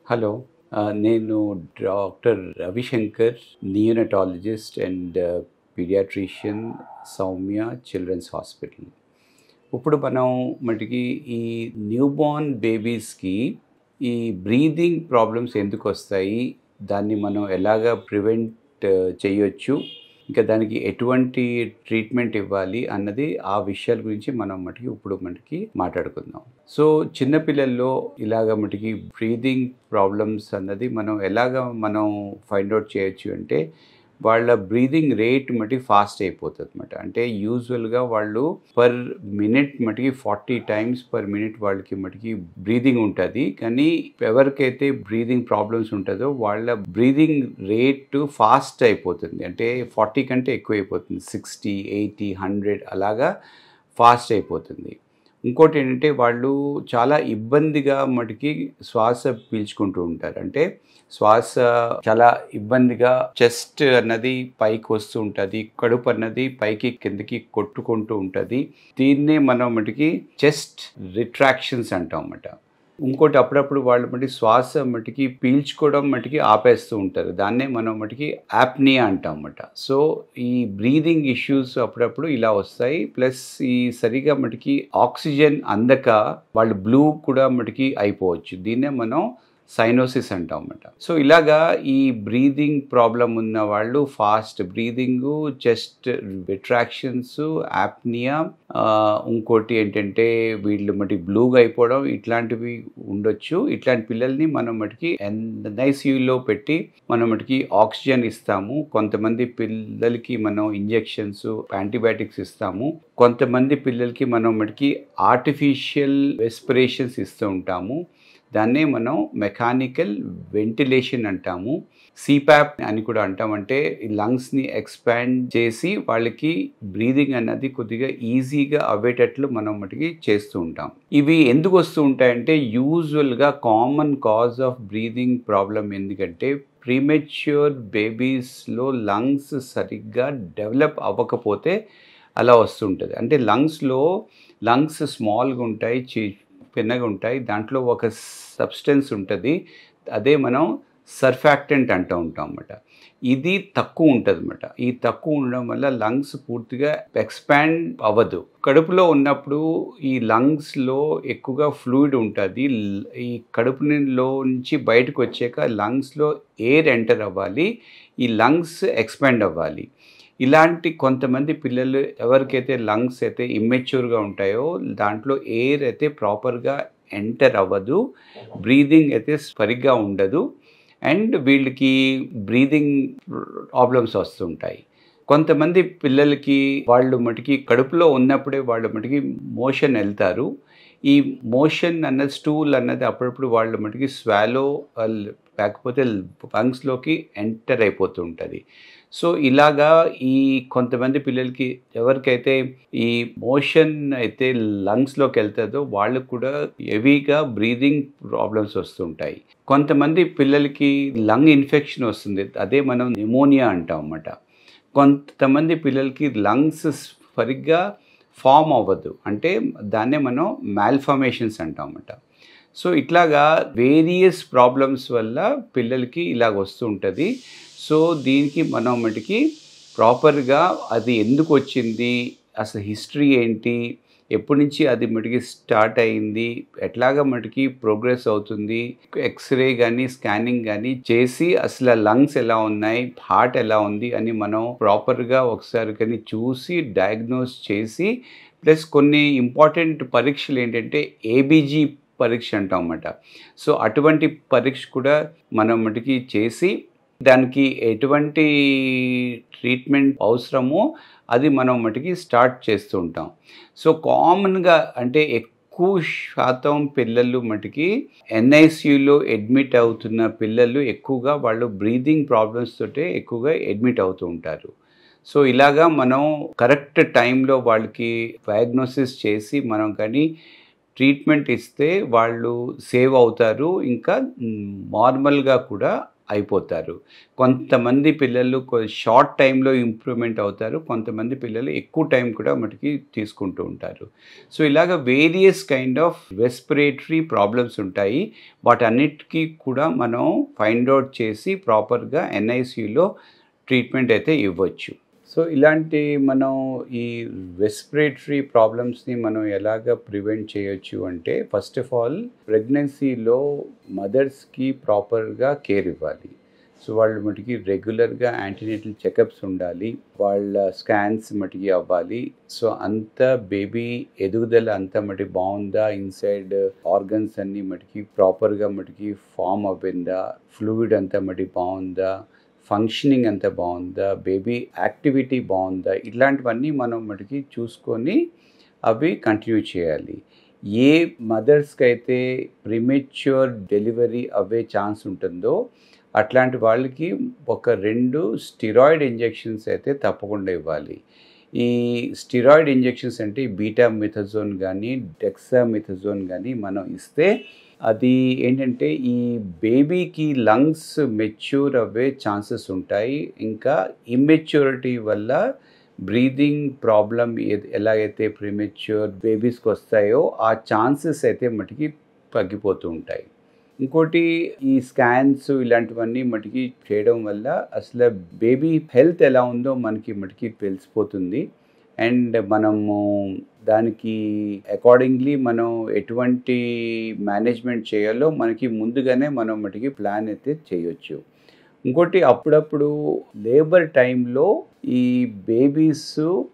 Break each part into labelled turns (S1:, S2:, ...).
S1: Hello. నేను doctor Ravishankar, neonatologist and paediatrician, Soumya children's hospital. ఇప్పుడు మనం మటుకి ఈ న్యూబార్న్ బేబీస్కి ఈ బ్రీదింగ్ ప్రాబ్లమ్స్ ఎందుకు వస్తాయి, దాన్ని మనం ఎలాగా ప్రివెంట్ చేయొచ్చు, ఇంకా దానికి ఎటువంటి ట్రీట్మెంట్ ఇవ్వాలి అన్నది ఆ విషయాల గురించి మనం మనకి మాట్లాడుకుందాం. సో చిన్నపిల్లల్లో ఇలాగ మటుకి బ్రీదింగ్ ప్రాబ్లమ్స్ అన్నది మనం ఫైండ్ అవుట్ చేయొచ్చు అంటే వాళ్ళ బ్రీదింగ్ రేట్ మటుకి ఫాస్ట్ అయిపోతుంది అనమాట. అంటే యూజువల్గా వాళ్ళు పర్ మినిట్ మటుకి 40 times పర్ మినిట్ వాళ్ళకి మటుకి బ్రీదింగ్ ఉంటుంది. కానీ ఎవరికైతే బ్రీదింగ్ ప్రాబ్లమ్స్ ఉంటుందో వాళ్ళ బ్రీదింగ్ రేట్ ఫాస్ట్ అయిపోతుంది. అంటే 40 కంటే ఎక్కువ అయిపోతుంది. 60, 80, 100 అలాగా ఫాస్ట్ అయిపోతుంది. ఇంకోటి ఏంటంటే వాళ్ళు చాలా ఇబ్బందిగా మటుకి శ్వాస పీల్చుకుంటూ ఉంటారు. అంటే శ్వాస చాలా ఇబ్బందిగా, చెస్ట్ అన్నది పైకి వస్తూ ఉంటుంది, కడుపు అన్నది పైకి కిందకి కొట్టుకుంటూ ఉంటుంది. దీన్నే మనం మటుకి చెస్ట్ రిట్రాక్షన్స్ అంటాం అన్నమాట. ఇంకోటి అప్పుడప్పుడు వాళ్ళు మటుకి శ్వాస మటుకి పీల్చుకోవడం మటుకి ఆపేస్తూ ఉంటారు. దాన్నే మనం మటుకి యాప్నియా అంటాం అన్నమాట. సో ఈ బ్రీదింగ్ ఇష్యూస్ అప్పుడప్పుడు ఇలా వస్తాయి. ప్లస్ ఈ సరిగా మటుకి ఆక్సిజన్ అందక వాళ్ళు బ్లూ కూడా మటుకి అయిపోవచ్చు. దీన్నే మనం సైనోసిస్ అంటాం అన్నమాట. సో ఇలాగా ఈ బ్రీదింగ్ ప్రాబ్లం ఉన్న వాళ్ళు ఫాస్ట్ బ్రీదింగు, చెస్ట్ రిట్రాక్షన్స్, యాప్నియా, ఇంకోటి ఏంటంటే వీళ్ళు మటుకి బ్లూగా అయిపోవడం ఇట్లాంటివి ఉండొచ్చు. ఇట్లాంటి పిల్లల్ని మనం మటుకి ఎన్ఐసియులో పెట్టి మనం మటుకి ఆక్సిజన్ ఇస్తాము. కొంతమంది పిల్లలకి మనం ఇంజెక్షన్స్, యాంటీబయాటిక్స్ ఇస్తాము. కొంతమంది పిల్లలకి మనం మటుకి ఆర్టిఫిషియల్ రెస్పిరేషన్స్ ఇస్తూ ఉంటాము. దాన్నే మనం మెకానికల్ వెంటిలేషన్ అంటాము. సిపాప్ అని కూడా అంటామంటే ఈ లంగ్స్ని ఎక్స్పాండ్ చేసి వాళ్ళకి బ్రీదింగ్ అన్నది కొద్దిగా ఈజీగా అవ్వేటట్లు మనం మటుకి చేస్తూ ఉంటాం. ఇవి ఎందుకు వస్తూ ఉంటాయంటే యూజువల్గా common cause of breathing problem ఎందుకంటే ప్రీమెచ్యూర్ బేబీస్లో లంగ్స్ సరిగ్గా డెవలప్ అవ్వకపోతే అలా వస్తుంటుంది. అంటే లంగ్స్ స్మాల్గా ఉంటాయి, చిన్నగా ఉంటాయి. దాంట్లో ఒక సబ్స్టెన్స్ ఉంటుంది, అదే మనం సర్ఫాక్టెంట్ అంటూ ఉంటాం అన్నమాట. ఇది తక్కువ ఉంటుంది అన్నమాట. ఈ తక్కువ ఉండడం వల్ల లంగ్స్ పూర్తిగా ఎక్స్పాండ్ అవ్వదు. కడుపులో ఉన్నప్పుడు ఈ లంగ్స్లో ఎక్కువగా ఫ్లూయిడ్ ఉంటుంది. ఈ కడుపులో నుంచి బయటకు వచ్చాక లంగ్స్లో ఎయిర్ ఎంటర్ అవ్వాలి, ఈ లంగ్స్ ఎక్స్పాండ్ అవ్వాలి. ఇలాంటి కొంతమంది పిల్లలు ఎవరికైతే లంగ్స్ అయితే ఇమ్మెచ్యూర్గా ఉంటాయో దాంట్లో ఎయిర్ అయితే ప్రాపర్గా ఎంటర్ అవ్వదు, బ్రీదింగ్ అయితే సరిగ్గా ఉండదు, అండ్ వీళ్ళకి బ్రీదింగ్ ప్రాబ్లమ్స్ వస్తుంటాయి. కొంతమంది పిల్లలకి వాళ్ళు మటుకి కడుపులో ఉన్నప్పుడే వాళ్ళు మటుకి మోషన్ వెళ్తారు. ఈ మోషన్ అన్నది స్టూల్ అన్నది అప్పుడప్పుడు వాళ్ళ మటుకి స్వాలో లేకపోతే లంగ్స్లోకి ఎంటర్ అయిపోతూ ఉంటుంది. సో ఇలాగా ఈ కొంతమంది పిల్లలకి ఎవరికైతే ఈ మోషన్ అయితే లంగ్స్లోకి వెళ్తుందో వాళ్ళకు కూడా హెవీగా బ్రీదింగ్ ప్రాబ్లమ్స్ వస్తుంటాయి. కొంతమంది పిల్లలకి లంగ్ ఇన్ఫెక్షన్ వస్తుంది, అదే మనం న్యూమోనియా అంటాం అన్నమాట. కొంతమంది పిల్లలకి లంగ్స్ సరిగ్గా ఫామ్ అవ్వదు, అంటే దాన్నే మనం మాల్ఫార్మేషన్స్ అంటాం అన్నమాట. సో ఇట్లాగా వేరియస్ ప్రాబ్లమ్స్ వల్ల పిల్లలకి ఇలాగ వస్తూ ఉంటుంది. సో దీనికి మనం మటుకి ప్రాపర్గా అది ఎందుకు వచ్చింది, అసలు హిస్టరీ ఏంటి, ఎప్పటి నుంచి అది మటుకి స్టార్ట్ అయింది, ఎట్లాగా మటుకి ప్రోగ్రెస్ అవుతుంది, ఎక్స్రే కానీ స్కానింగ్ కానీ చేసి అసలు లంగ్స్ ఎలా ఉన్నాయి, హార్ట్ ఎలా ఉంది అని మనం ప్రాపర్గా ఒకసారి కానీ చూసి డయాగ్నోస్ చేసి, ప్లస్ కొన్ని ఇంపార్టెంట్ పరీక్షలు ఏంటంటే ఏబీజీ పరీక్ష అంటాం అన్నమాట. సో అటువంటి పరీక్ష కూడా మనం మటుకి చేసి దానికి ఎటువంటి ట్రీట్మెంట్ అవసరమో అది మనం మటుకి స్టార్ట్ చేస్తూ ఉంటాం. సో కామన్గా అంటే ఎక్కువ శాతం పిల్లలు మటుకి ఎన్ఐసియులో అడ్మిట్ అవుతున్న పిల్లలు ఎక్కువగా వాళ్ళు బ్రీదింగ్ ప్రాబ్లమ్స్ తోటే ఎక్కువగా అడ్మిట్ అవుతూ ఉంటారు. సో ఇలాగా మనం కరెక్ట్ టైంలో వాళ్ళకి డయాగ్నోసిస్ చేసి మనం కానీ ట్రీట్మెంట్ ఇస్తే వాళ్ళు సేవ్ అవుతారు, ఇంకా నార్మల్గా కూడా అయిపోతారు. కొంతమంది పిల్లలు షార్ట్ టైంలో ఇంప్రూవ్‌మెంట్ అవుతారు. కొంతమంది పిల్లలు ఎక్కువ టైం కూడా మటికి తీసుకుంటూ ఉంటారు. సో, ఇలాగ various kind of respiratory problems ఉంటాయి. వాటన్నిటికి కూడా మనం ఫైండ్ ఔట్ చేసి ప్రాపర్‌గా ఎన్ఐసీయూలో ట్రీట్మెంట్ అయితే ఇవ్వచ్చు. సో, ఇలాంటి మనం ఈ రెస్పిరేటరీ ప్రాబ్లమ్స్‌ని మనం ఎలాగ ప్రివెంట్ చేయొచ్చు అంటే, ఫస్ట్ ఆఫ్ ఆల్ ప్రెగ్నెన్సీలో మదర్స్‌కి ప్రాపర్‌గా కేర్ ఇవ్వాలి. సో, వాళ్ళు మటికి రెగ్యులర్‌గా యాంటీనేటల్ చెకప్స్ ఉండాలి. వాళ్ళ స్కాన్స్ మటికి అవ్వాలి. సో, అంతా బేబీ ఎదుగుదల అంతా మటికి బావుందా? ఇన్‌సైడ్ ఆర్గన్స్ అన్నీ మటికి ప్రాపర్‌గా మటికి ఫార్మ్ అవ్విందా? ఫ్లూయిడ్ అంతా మటికి బావుందా? ఫంక్షనింగ్ అంతా బాగుందా, బేబీ యాక్టివిటీ బాగుందా, ఇట్లాంటివన్నీ మనం మటుకి చూసుకొని అవి కంటిన్యూ చేయాలి. ఏ మదర్స్కి అయితే ప్రిమెచ్యూర్ డెలివరీ అవ్వే ఛాన్స్ ఉంటుందో అట్లాంటి వాళ్ళకి ఒక 2 స్టిరాయిడ్ ఇంజెక్షన్స్ అయితే తప్పకుండా ఇవ్వాలి. ఈ స్టిరాయిడ్ ఇంజెక్షన్స్ అంటే బీటామిథాజోన్ కానీ డెక్సామిథాజోన్ కానీ మనం ఇస్తే అది ఏంటంటే ఈ బేబీకి లంగ్స్ మెచ్యూర్ అవ్వే ఛాన్సెస్ ఉంటాయి. ఇంకా ఇమ్మెచ్యూరిటీ వల్ల బ్రీదింగ్ ప్రాబ్లం ఎలాగైతే ప్రీమెచ్యూర్ బేబీస్కి వస్తాయో ఆ ఛాన్సెస్ అయితే మటుకి తగ్గిపోతూ ఉంటాయి. ఇంకోటి ఈ స్కాన్స్ ఇలాంటివన్నీ మటుకి చేయడం వల్ల అసలు బేబీ హెల్త్ ఎలా ఉందో మనకి మటుకి తెలిసిపోతుంది. అండ్ మనము దానికి అకార్డింగ్లీ మనం ఎటువంటి మేనేజ్మెంట్ చేయాలో మనకి ముందుగానే మనం మటుకి ప్లాన్ అయితే చేయొచ్చు. ఇంకోటి అప్పుడప్పుడు లేబర్ టైంలో ఈ బేబీస్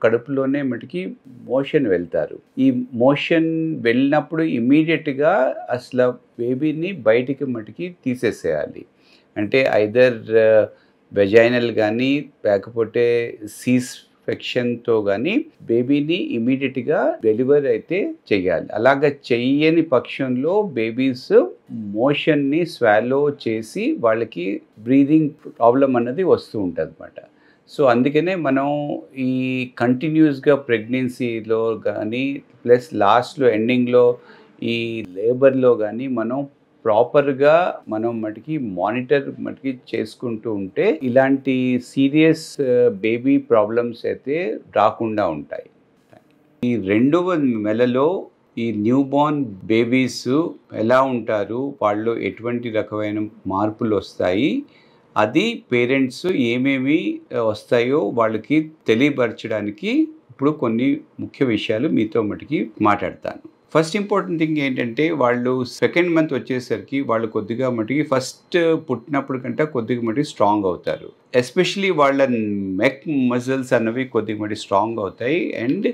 S1: కడుపులోనే మటుకి మోషన్ వెళ్తారు. ఈ మోషన్ వెళ్ళినప్పుడు ఇమీడియట్గా అసలు బేబీని బయటికి మటుకి తీసేసేయాలి. అంటే ఐదర్ వెజైనల్ కానీ లేకపోతే సీస్ సెక్షన్తో కానీ బేబీని ఇమీడియట్గా డెలివరీ అయితే చేయాలి. అలాగ చెయ్యని పక్షంలో బేబీస్ మోషన్ని స్వాలో చేసి వాళ్ళకి బ్రీదింగ్ ప్రాబ్లం అన్నది వస్తూ ఉంటుంది అన్నమాట. సో అందుకనే మనం ఈ కంటిన్యూస్గా ప్రెగ్నెన్సీలో కానీ ప్లస్ లాస్ట్లో ఎండింగ్లో ఈ లేబర్లో కానీ మనం ప్రాపర్గా మనం మటుకి మానిటర్ మటుకి చేసుకుంటూ ఉంటే ఇలాంటి సీరియస్ బేబీ ప్రాబ్లమ్స్ అయితే రాకుండా ఉంటాయి. ఈ 2వ నెలలో ఈ న్యూ బోర్న్ బేబీస్ ఎలా ఉంటారు, వాళ్ళు ఎటువంటి రకమైన మార్పులు వస్తాయి, అది పేరెంట్స్ ఏమేమి వస్తాయో వాళ్ళకి తెలియపరచడానికి ఇప్పుడు కొన్ని ముఖ్య విషయాలు మీతో మటుకి మాట్లాడతాను. ఫస్ట్ ఇంపార్టెంట్ థింగ్ ఏంటంటే వాళ్ళు సెకండ్ మంత్ వచ్చేసరికి వాళ్ళు కొద్దిగా మటుకి ఫస్ట్ పుట్టినప్పుడు కంటే కొద్దిగా మటుకి స్ట్రాంగ్ అవుతారు. ఎస్పెషలీ వాళ్ళ నెక్ మజిల్స్ అన్నవి కొద్దిగా మటుకి స్ట్రాంగ్ అవుతాయి. అండ్